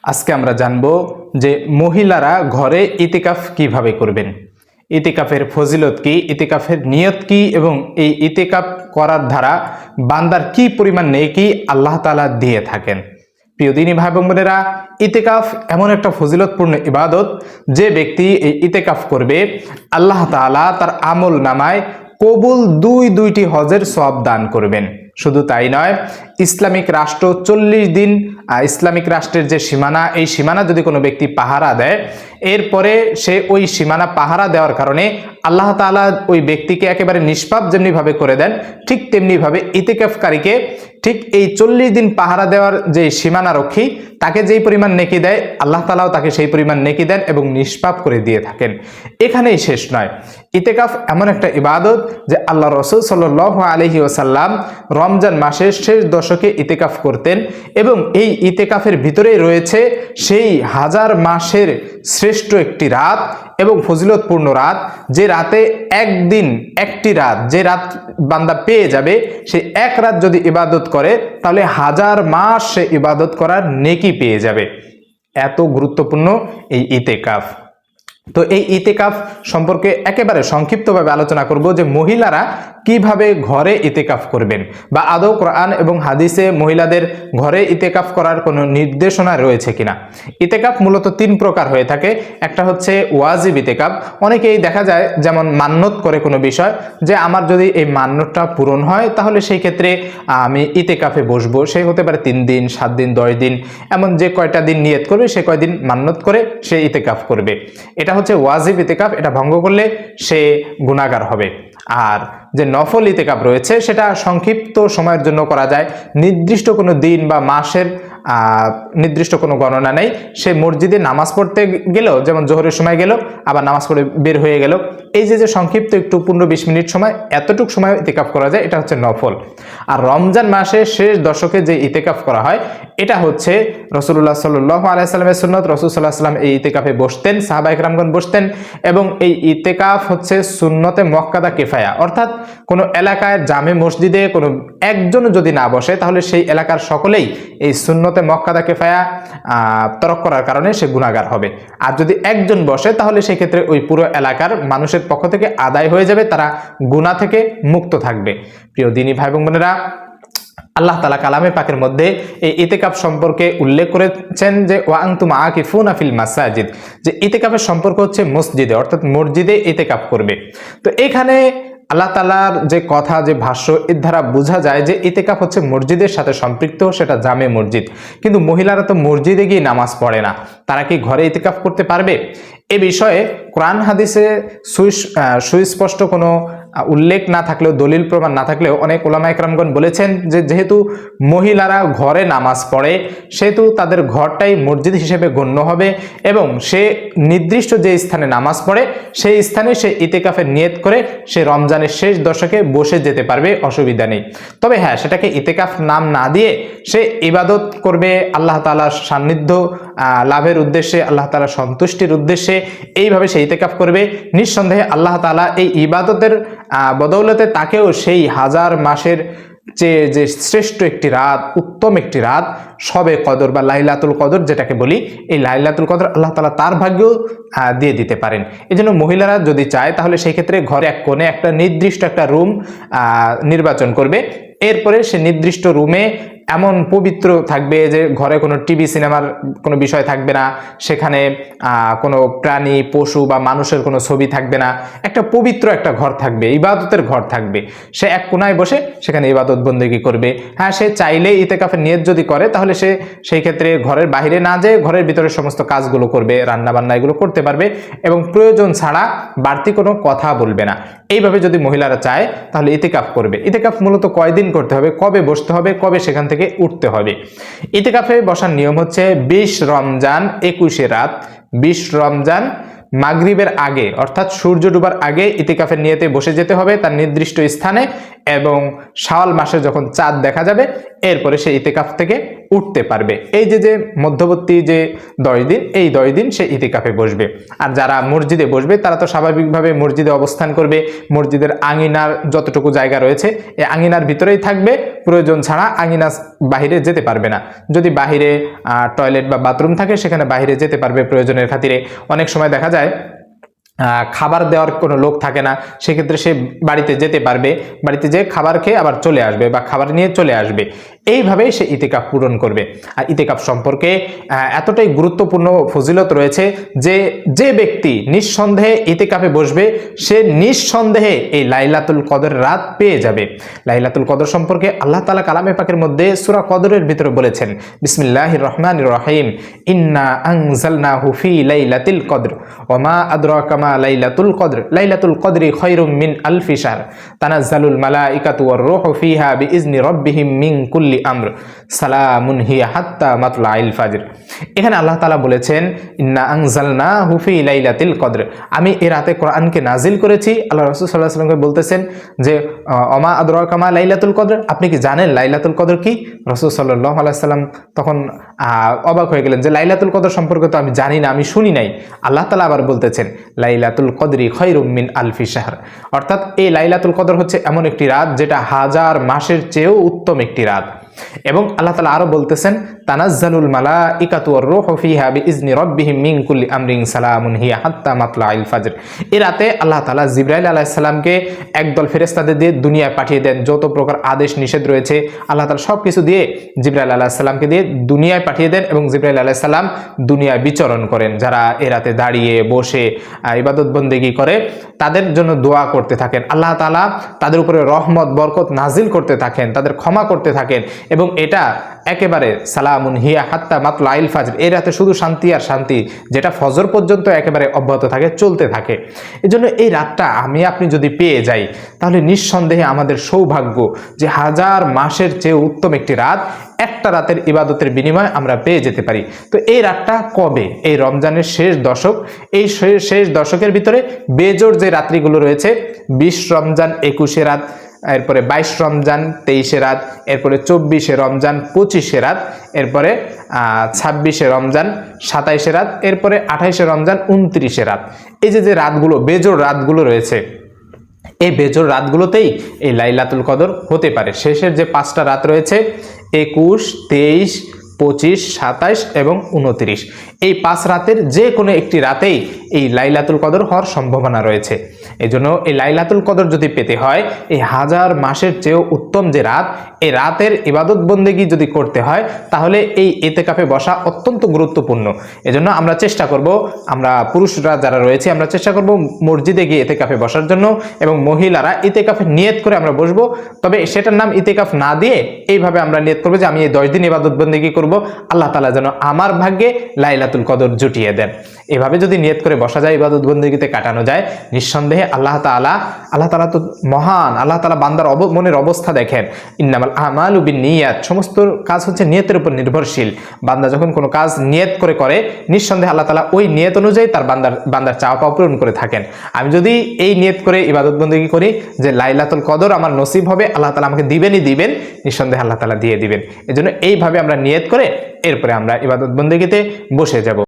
আজকে আমরা জানব যে মহিলারা ঘরে ইতিকাফ কিভাবে করবেন, ইতিকাফের ফজিলত কি, ইতিকাফের নিয়ত কি এবং এই ইতিকাফ করার দ্বারা বান্দার কি পরিমাণ নেকি আল্লাহ তাআলা দিয়ে থাকেন। প্রিয় দিনী ভাই বোনেরা, ইতিকাফ এমন একটা ফজিলতপূর্ণ ইবাদত, যে ব্যক্তি এই ইতিকাফ করবে আল্লাহ তাআলা তার আমল নামায় কবুল দুইটি হজের সওয়াব দান করবেন। শুধু তাই নয়, ইসলামিক রাষ্ট্র 40 দিন ইসলামিক রাষ্ট্রের যে সীমানা, এই সীমানা যদি কোনো ব্যক্তি পাহারা দেয়, এরপরে সে ওই সীমানা পাহারা দেওয়ার কারণে আল্লাহ তাআলা ওই ব্যক্তিকে একেবারে নিষ্পাপ যেমনিভাবে করে দেন, ঠিক তেমনিভাবে ইতিকাফকারীকে ঠিক এই 40 দিন পাহারা দেওয়ার যে সীমানা রক্ষী, তাকে যেই পরিমাণ নেকি দেয় আল্লাহ তাআলাও তাকে সেই পরিমাণ নেকি দেন এবং নিষ্পাপ করে দিয়ে থাকেন। এখানেই শেষ নয়, ইতিকাফ এমন একটা ইবাদত যে আল্লাহ রাসূল সাল্লাল্লাহু আলাইহি ওয়াসাল্লাম রমজান মাসের শেষ দশকে ইতিকাফ করতেন এবং এই ইতিকাফের ভিতরেই রয়েছে সেই হাজার মাসের শ্রেষ্ঠ একটি রাত এবং ফজিলতপূর্ণ রাত, যে রাতে একদিন একটি রাত, যে রাত বান্দা পেয়ে যাবে, সেই এক রাত যদি ইবাদত করে তাহলে হাজার মাস সে ইবাদত করার নেকি পেয়ে যাবে। এত গুরুত্বপূর্ণ এই ইতিকাফ। তো এই ইতিকাফ সম্পর্কে একেবারে সংক্ষিপ্তভাবে আলোচনা করব যে মহিলারা কিভাবে ঘরে ইতিকাফ করবেন, বা আদৌ কোরআন এবং হাদিসে মহিলাদের ঘরে ইতিকাফ করার কোনো নির্দেশনা রয়েছে কিনা। ইতিকাফ মূলত 3 প্রকার হয়ে থাকে। একটা হচ্ছে ওয়াজিব ইতিকাফ, অনেকেই দেখা যায় যেমন মান্যত করে কোনো বিষয়, যে আমার যদি এই মান্যতটা পূরণ হয় তাহলে সেই ক্ষেত্রে আমি ইতিকাফে বসবো। সে হতে পারে 3 দিন, 7 দিন, 10 দিন, এমন যে কয়টা দিন নিয়ত করবে সে কয়দিন মান্যত করে সে ইতিকাফ করবে। এটা হচ্ছে ওয়াজিব ইতিকাফ, এটা ভঙ্গ করলে সে গুনাহগার হবে। আর যে নফল ইতিকাফ রয়েছে সেটা সংক্ষিপ্ত সময়ের জন্য করা যায়, নির্দিষ্ট কোনো দিন বা মাসের নির্দিষ্ট কোনো গণনা নেই। সে মসজিদে নামাজ পড়তে গেল, যেমন জোহরের সময় গেল, আবার নামাজ পড়ে বের হয়ে গেল, এই যে সংক্ষিপ্ত একটু 15-20 মিনিট সময়, এতটুকু সময় ইতিকাফ করা যায়, এটা হচ্ছে নফল। আর রমজান মাসের শেষ দশকে যে ইতিকাফ করা হয়, এটা হচ্ছে রাসূলুল্লাহ সাল্লাল্লাহু আলাইহি ওয়াসাল্লামের সুন্নাত। রাসূল সাল্লাল্লাহু আলাইহি ওয়াসাল্লাম এই ইতিকাফে বসতেন, সাহাবায়ে কেরামগণ বসতেন, এবং এই ইতিকাফ হচ্ছে সুন্নতে মুআক্কাদা কিফায়া, অর্থাৎ কোনো এলাকায় জামে মসজিদে কোনো একজন যদি না বসে তাহলে সেই এলাকার সকলেই এই সুন্নতে মুআক্কাদা কিফায়া তরক করার কারণে সে গুনাহগার হবে। আর যদি একজন বসে তাহলে সেই ক্ষেত্রে ওই পুরো এলাকার মানুষের পক্ষ থেকে আদায় হয়ে যাবে, তারা গুনাহ থেকে মুক্ত থাকবে। প্রিয় দিনী ভাই বোনেরা, আল্লাহ তাআলা কালামে পাকের মধ্যে এই ইতিকাফ সম্পর্কে উল্লেখ করেছেন যে ওয়া আনতুম আকিফুনা ফিল মাসাজিদ, যে ইতিকাফের সম্পর্ক হচ্ছে মসজিদে, অর্থাৎ মসজিদে ইতিকাফ করবে। তো এখানে আল্লাহ তাআলার যে কথা, যে ভাষ্য, এর দ্বারা বোঝা যায় যে ইতিকাফ হচ্ছে মসজিদের সাথে সম্পৃক্ত, সেটা জামে মসজিদ। কিন্তু মহিলারা তো মসজিদে গিয়ে নামাজ পড়ে না, তারা কি ঘরে ইতিকাফ করতে পারবে? এ বিষয়ে কোরআন হাদিসে সুস্পষ্ট কোনো উল্লেখ না থাকলেও, দলিল প্রমাণ না থাকলেও, অনেক উলামায়ে কেরামগণ বলেছেন যে যেহেতু মহিলারা ঘরে নামাজ পড়ে, সেহেতু তাদের ঘরটাই মসজিদ হিসেবে গণ্য হবে এবং সে নির্দিষ্ট যে স্থানে নামাজ পড়ে সেই স্থানে সে ইতিকাফের নিয়ত করে সে রমজানের শেষ দশকে বসে যেতে পারবে, অসুবিধা নেই। তবে হ্যাঁ, সেটাকে ইতিকাফ নাম না দিয়ে সে ইবাদত করবে আল্লাহ তাআলার সান্নিধ্য লাভের উদ্দেশ্যে, আল্লাহ তাআলার সন্তুষ্টির উদ্দেশ্যে, এইভাবে সে ইতিকাফ করবে। নিঃসন্দেহে আল্লাহ তাআলা এই ইবাদতের বদৌলতে তাকেও সেই হাজার মাসের যে শ্রেষ্ঠ একটি রাত, উত্তম একটি রাত, শবে কদর বা লাইলাতুল কদর যেটাকে বলি, এই লাইলাতুল কদর আল্লাহ তাআলা তার ভাগ্যেও দিয়ে দিতে পারেন। এই জন্য মহিলারা যদি চায় তাহলে সেই ক্ষেত্রে ঘরে এক কোণে একটা নির্দিষ্ট একটা রুম নির্বাচন করবে। এরপরে সে নির্দিষ্ট রুমে এমন পবিত্র থাকবে যে ঘরে কোনো টিভি সিনেমার কোনো বিষয় থাকবে না, সেখানে কোনো প্রাণী, পশু বা মানুষের কোনো ছবি থাকবে না, একটা পবিত্র একটা ঘর থাকবে, ইবাদতের ঘর থাকবে। সে এক কোণায় বসে সেখানে ইবাদত বন্দেগী করবে। হ্যাঁ, সে চাইলে ইতিকাফের নিয়ত যদি করে তাহলে সে সেই ক্ষেত্রে ঘরের বাইরে না যেয়ে ঘরের ভিতরে সমস্ত কাজগুলো করবে, রান্না বান্না এগুলো করতে পারবে এবং প্রয়োজন ছাড়া বাড়তি কোনো কথা বলবে না। এইভাবে যদি মহিলারা চায় তাহলে ইতিকাফ করবে। ইতিকাফ মূলত কয়দিন করতে হবে, কবে বসতে হবে, কবে সেখান থেকে উঠতে হবে? ইতিকাফে বসার নিয়ম হচ্ছে 20 রমজান 21 রাত, 20 রমজান মাগরিবের আগে, অর্থাৎ সূর্য ডুবার আগে ইতিকাফের নিয়তে বসে যেতে হবে তার নির্দিষ্ট স্থানে, এবং শাওয়াল মাসে যখন চাঁদ দেখা যাবে এরপরে সে ইতিকাফ থেকে উঠতে পারবে। এই যে মধ্যবর্তী যে 10 দিন, এই 10 দিন সে ইতিকাফে বসবে। আর যারা মসজিদে বসবে তারা তো স্বাভাবিকভাবে মসজিদে অবস্থান করবে, মসজিদের আঙিনার যতটুকু জায়গা রয়েছে এই আঙিনার ভিতরেই থাকবে, প্রয়োজন ছাড়া আঙিনা বাহিরে যেতে পারবে না। যদি বাহিরে টয়লেট বা বাথরুম থাকে সেখানে বাহিরে যেতে পারবে প্রয়োজনের খাতিরে। অনেক সময় দেখা যায় খাবার দেওয়ার কোনো লোক থাকে না, সেক্ষেত্রে সে বাড়িতে যেতে পারবে, বাড়িতে যেয়ে খাবার খেয়ে আবার চলে আসবে বা খাবার নিয়ে চলে আসবে। এইভাবেই সে ইতিকাফ পূরণ করবে। আর ইতিকাফ সম্পর্কে এতটাই গুরুত্বপূর্ণ ফজিলত রয়েছে যে যে ব্যক্তি নিঃসন্দেহে ইতিকাফে বসবে সে নিঃসন্দেহে এই লাইলাতুল কদর রাত পেয়ে যাবে। লাইলাতুল কদর সম্পর্কে আল্লাহ তাআলা কালামে পাকের মধ্যে সূরা কদরের ভিতরে বলেছেন, বিসমিল্লাহির রহমানির রহিম, ইন্না আনজালনাহু ফি লাইলাতিল কদর ওয়া মা আদরাকা মা লাইলাতুল কদর লাইলাতুল কদরি খায়রুম মিন আলফি শাহর তানাজ্জালুল মালাইকাতু ওয়ার রূহু ফিহা বিইজনি রাব্বিহিম মিন কুল্লি আমর সালামুন হিয়া হাত্তা মাতলাইল ফাজর। এখানে আল্লাহ তাআলা বলেছেন, ইন্না আনজালনাহু ফি লাইলাতিল কদর, আমি এই রাতে কোরআনকে নাজিল করেছি। আল্লাহ রাসূল সাল্লাল্লাহু আলাইহি ওয়াসাল্লামকে বলতেছেন যে ওমা আদরাকা মা লাইলাতুল কদর, আপনি কি জানেন লাইলাতুল কদর কি? রাসূল সাল্লাল্লাহু আলাইহি ওয়াসাল্লাম তখন অবাক হয়ে গেলেন যে লাইলাতুল কদর সম্পর্কে তো আমি জানি না, আমি শুনি নাই। আল্লাহ তাআলা আবার বলতেছেন লাইলাতুল কদরি খায়রুম মিন আলফি শাহর, অর্থাৎ এই লাইলাতুল কদর হচ্ছে এমন একটি রাত যেটা 1000 মাসের চেয়েও উত্তম একটি রাত। এবং আল্লাহ তাআলা আরো বলতেছেন, তানাজ্জালুল মালাইকাতু ওয়ার রূহু ফিহা বিইজনি রাব্বিহিম মিন কুল্লি আমরিন সালামুন হিয়া হাত্তা মাতলাইল ফাজর। এই রাতে আল্লাহ তাআলা জিবরাইল আলাইহিস সালামকে একদল ফেরেশতাদের দিয়ে দুনিয়ায় পাঠিয়ে দেন। যত প্রকার আদেশ নিষেধ রয়েছে আল্লাহ তাআলা সবকিছু দিয়ে জিবরাইল আলাইহিস সালামকে দিয়ে দুনিয়ায় পাঠিয়ে দেন এবং জিবরাইল আলাইহিস সালাম দুনিয়ায় বিচরণ করেন। যারা এই রাতে দাঁড়িয়ে বসে ইবাদত বন্দেগী করে তাদের জন্য দোয়া করতে থাকেন, আল্লাহ তাআলা তাদের উপরে রহমত বরকত নাজিল করতে থাকেন, তাদের ক্ষমা করতে থাকেন। এবং এটা একেবারে সালামুন হিয়া হাত্তা মাতলাইল ফাজর, এই রাতে শুধু শান্তি আর শান্তি, যেটা ফজর পর্যন্ত একেবারে অব্যাহত থাকে, চলতে থাকে। এজন্য এই রাতটা আমি আপনি যদি পেয়ে যাই তাহলে নিঃসন্দেহে আমাদের সৌভাগ্য যে 1000 মাসের চেয়ে উত্তম একটি রাত একটা রাতের ইবাদতের বিনিময়ে আমরা পেয়ে যেতে পারি। তো এই রাতটা কবে? এই রমজানের শেষ দশক। এই শেষ দশকের ভিতরে বেজোড় যে রাত্রিগুলো রয়েছে, 20 রমজান 21 রাত, এরপরে 22 রমজান 23 রাত, এরপরে 24 রমজান 25 রাত, এরপরে 26 রমজান 27 রাত, এরপরে 28 রমজান 29 রাত। এই যে রাতগুলো, বেজোড় রাতগুলো রয়েছে, এই বেজোড় রাতগুলোতেই এই লাইলাতুল কদর হতে পারে। শেষের যে 5টা রাত রয়েছে 21, 23, 25, 27 এবং 29, এই 5 রাতের যে কোনো একটি রাতেই এই লাইলাতুল কদর হওয়ার সম্ভাবনা রয়েছে। এই জন্য এই লাইলাতুল কদর যদি পেতে হয়, এই 1000 মাসের চেয়েও উত্তম যে রাত, এই রাতের ইবাদত বন্দেগী যদি করতে হয় তাহলে এই ইতিকাফে বসা অত্যন্ত গুরুত্বপূর্ণ। এজন্য আমরা চেষ্টা করব, আমরা পুরুষরা যারা রয়েছে আমরা চেষ্টা করব মসজিদে গিয়ে ইতিকাফে বসার জন্য, এবং মহিলারা ইতিকাফে নিয়ত করে আমরা বসবো। তবে সেটার নাম ইতিকাফ না দিয়ে এইভাবে আমরা নিয়ত করবো যে আমি এই 10 দিন ইবাদত বন্দেগী করব, আল্লাহ তাআলা যেন আমার ভাগ্যে লাইলাতুল কদর জুটিয়ে দেন। এভাবে যদি নিয়ত করে বসা যায়, ইবাদত বন্দেগীতে কাটানো যায়, নিঃসন্দেহে আল্লাহ তাআলা তো মহান, আল্লাহ তাআলা বান্দার মনের অবস্থা দেখেন। ইন্নামাল আমালু বিন্নিয়াত, সমস্ত কাজ হচ্ছে নিয়তের উপর নির্ভরশীল। বান্দা যখন কোনো কাজ নিয়ত করে নিঃসন্দেহে আল্লাহ তাআলা ওই নিয়ত অনুযায়ী তার বান্দার চাওয়া পাওয়া পূরণ করে থাকেন। আমি যদি এই নিয়ত করে ইবাদত বন্দেগী করি যে লাইলাতুল কদর আমার নসিব হবে, আল্লাহ তাআলা আমাকে দিবেন, নিঃসন্দেহে আল্লাহ তাআলা দিয়ে দিবেন। এজন্য এইভাবে আমরা নিয়ত করে এরপরে আমরা ইবাদত বন্দেগীতে বসে যাব।